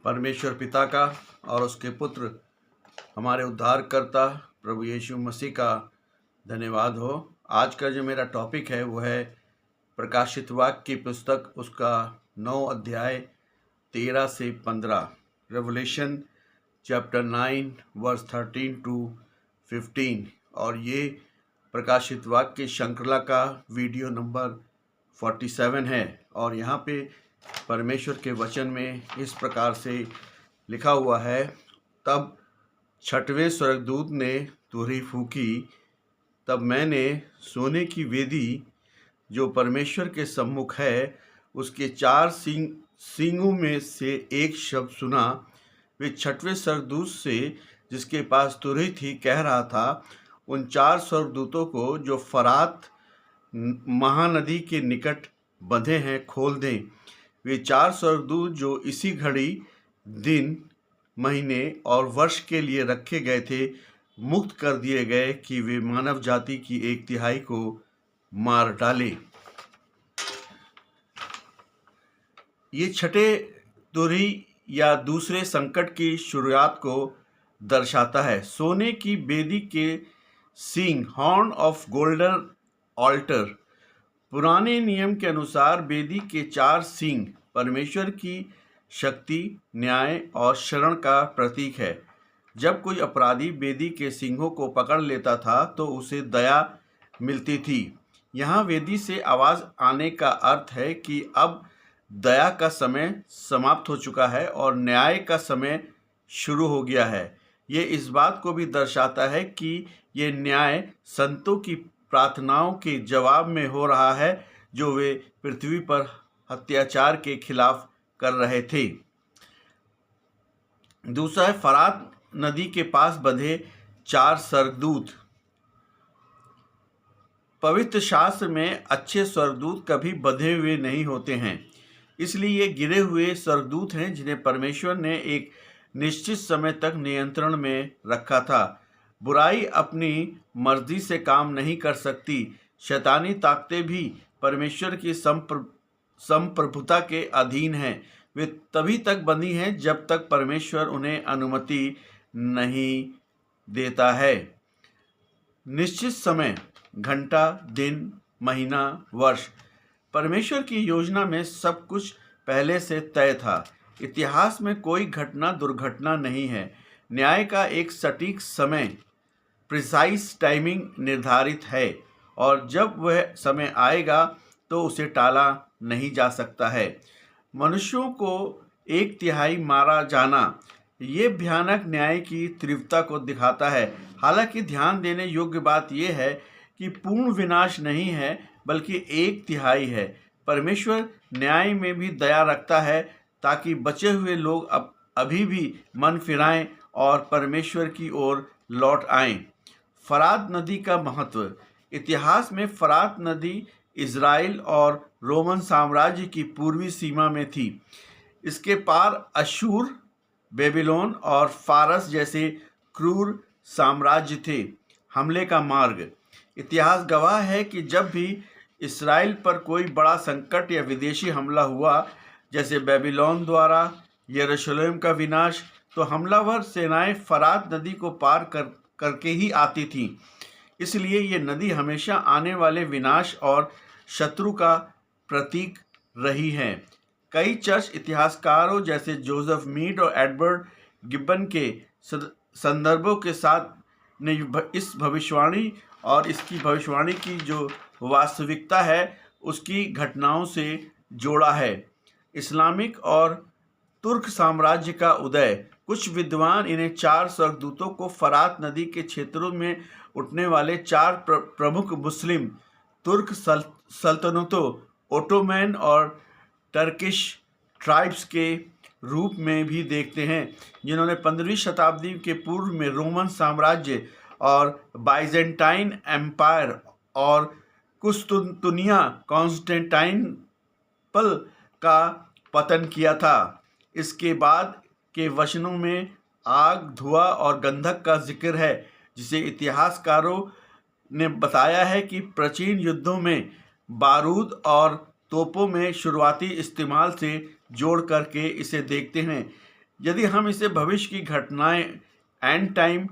परमेश्वर पिता का और उसके पुत्र हमारे उद्धारकर्ता प्रभु यीशु मसीह का धन्यवाद हो। आज का जो मेरा टॉपिक है वो है प्रकाशित वाक्य की पुस्तक, उसका 9 अध्याय 13 से 15, रेवलेशन चैप्टर 9 वर्स 13 टू 15। और ये प्रकाशित वाक्य की श्रृंखला का वीडियो नंबर 47 है। और यहाँ पे परमेश्वर के वचन में इस प्रकार से लिखा हुआ है, तब छठवें स्वर्गदूत ने तुरही फूंकी, तब मैंने सोने की वेदी जो परमेश्वर के सम्मुख है उसके 4 सींगों में से एक शब्द सुना। वे छठवें स्वर्गदूत से जिसके पास तुरही थी कह रहा था, उन 4 स्वर्गदूतों को जो फरात महानदी के निकट बंधे हैं खोल दें। वे 4 स्वर्गदूत जो इसी घड़ी दिन, महीने और वर्ष के लिए रखे गए थे, मुक्त कर दिए गए कि वे मानव जाति की 1/3 को मार डाले। ये छठे तुरही या दूसरे संकट की शुरुआत को दर्शाता है। सोने की बेदी के सींग, हॉर्न ऑफ गोल्डन ऑल्टर। पुराने नियम के अनुसार बेदी के 4 सींग परमेश्वर की शक्ति, न्याय और शरण का प्रतीक है। जब कोई अपराधी बेदी के सींगों को पकड़ लेता था तो उसे दया मिलती थी। यहाँ वेदी से आवाज़ आने का अर्थ है कि अब दया का समय समाप्त हो चुका है और न्याय का समय शुरू हो गया है। ये इस बात को भी दर्शाता है कि ये न्याय संतों की प्रार्थनाओं के जवाब में हो रहा है जो वे पृथ्वी पर अत्याचार के खिलाफ कर रहे थे। दूसरा है फरात नदी के पास बंधे 4 स्वर्गदूत। पवित्र शास्त्र में अच्छे स्वर्गदूत कभी बंधे हुए नहीं होते हैं, इसलिए ये गिरे हुए स्वर्गदूत हैं जिन्हें परमेश्वर ने एक निश्चित समय तक नियंत्रण में रखा था। बुराई अपनी मर्जी से काम नहीं कर सकती। शैतानी ताकतें भी परमेश्वर की संप्रभुता के अधीन हैं। वे तभी तक बंधी हैं जब तक परमेश्वर उन्हें अनुमति नहीं देता है। निश्चित समय, घंटा, दिन, महीना, वर्ष। परमेश्वर की योजना में सब कुछ पहले से तय था। इतिहास में कोई घटना दुर्घटना नहीं है। न्याय का एक सटीक समय, प्रिसाइज टाइमिंग निर्धारित है, और जब वह समय आएगा तो उसे टाला नहीं जा सकता है। मनुष्यों को 1/3 मारा जाना ये भयानक न्याय की तीव्रता को दिखाता है। हालांकि ध्यान देने योग्य बात यह है कि पूर्ण विनाश नहीं है बल्कि 1/3 है। परमेश्वर न्याय में भी दया रखता है ताकि बचे हुए लोग अभी भी मन फिराएं और परमेश्वर की ओर लौट आएं। फरात नदी का महत्व। इतिहास में फरात नदी इज़राइल और रोमन साम्राज्य की पूर्वी सीमा में थी। इसके पार अशूर, बेबीलोन और फारस जैसे क्रूर साम्राज्य थे। हमले का मार्ग। इतिहास गवाह है कि जब भी इस्राएल पर कोई बड़ा संकट या विदेशी हमला हुआ, जैसे बेबीलोन द्वारा यरूशलेम का विनाश, तो हमलावर सेनाएं फरात नदी को पार करके ही आती थीं। इसलिए ये नदी हमेशा आने वाले विनाश और शत्रु का प्रतीक रही है। कई चर्च इतिहासकारों जैसे जोसेफ मीड और एडवर्ड गिब्बन के संदर्भों के साथ ने इस भविष्यवाणी और इसकी भविष्यवाणी की जो वास्तविकता है उसकी घटनाओं से जोड़ा है। इस्लामिक और तुर्क साम्राज्य का उदय। कुछ विद्वान इन्हें 4 स्वर्गदूतों को फरात नदी के क्षेत्रों में उठने वाले 4 प्रमुख मुस्लिम तुर्क सल्तनतों, ओटोमैन और टर्किश ट्राइब्स के रूप में भी देखते हैं, जिन्होंने 15वीं शताब्दी के पूर्व में रोमन साम्राज्य और बाइजेंटाइन एम्पायर और कुस्तुनतुनिया कॉन्स्टेंटाइनपल का पतन किया था। इसके बाद के वचनों में आग, धुआं और गंधक का जिक्र है, जिसे इतिहासकारों ने बताया है कि प्राचीन युद्धों में बारूद और तोपों में शुरुआती इस्तेमाल से जोड़ करके इसे देखते हैं। यदि हम इसे भविष्य की घटनाएं, एंड टाइम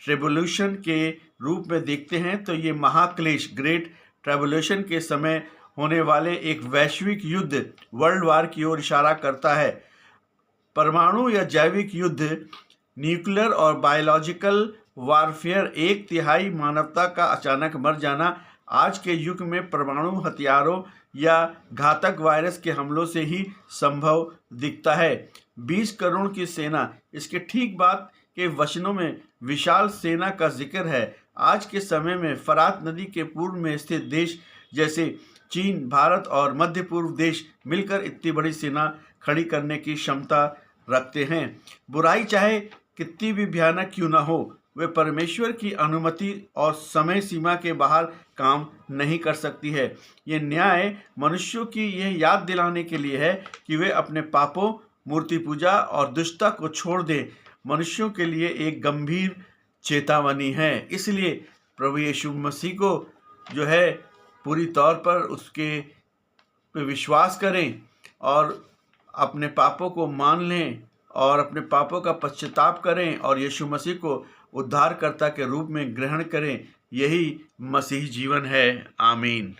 ट्रिब्यूलेशन के रूप में देखते हैं, तो ये महाक्लेश, ग्रेट ट्रिब्यूलेशन के समय होने वाले एक वैश्विक युद्ध, वर्ल्ड वार की ओर इशारा करता है। परमाणु या जैविक युद्ध, न्यूक्लियर और बायोलॉजिकल वारफेयर, 1/3 मानवता का अचानक मर जाना आज के युग में परमाणु हथियारों या घातक वायरस के हमलों से ही संभव दिखता है। 20 करोड़ की सेना, इसके ठीक बाद के वचनों में विशाल सेना का जिक्र है। आज के समय में फरात नदी के पूर्व में स्थित देश जैसे चीन, भारत और मध्य पूर्व देश मिलकर इतनी बड़ी सेना खड़ी करने की क्षमता रखते हैं। बुराई चाहे कितनी भी भयानक क्यों ना हो, वे परमेश्वर की अनुमति और समय सीमा के बाहर काम नहीं कर सकती है। ये न्याय मनुष्यों की यह याद दिलाने के लिए है कि वे अपने पापों, मूर्ति पूजा और दुष्टता को छोड़ दें। मनुष्यों के लिए एक गंभीर चेतावनी है। इसलिए प्रभु यीशु मसीह को जो है पूरी तौर पर उसके पे विश्वास करें और अपने पापों को मान लें और अपने पापों का पश्चाताप करें और यीशु मसीह को उद्धारकर्ता के रूप में ग्रहण करें। यही मसीह जीवन है। आमीन।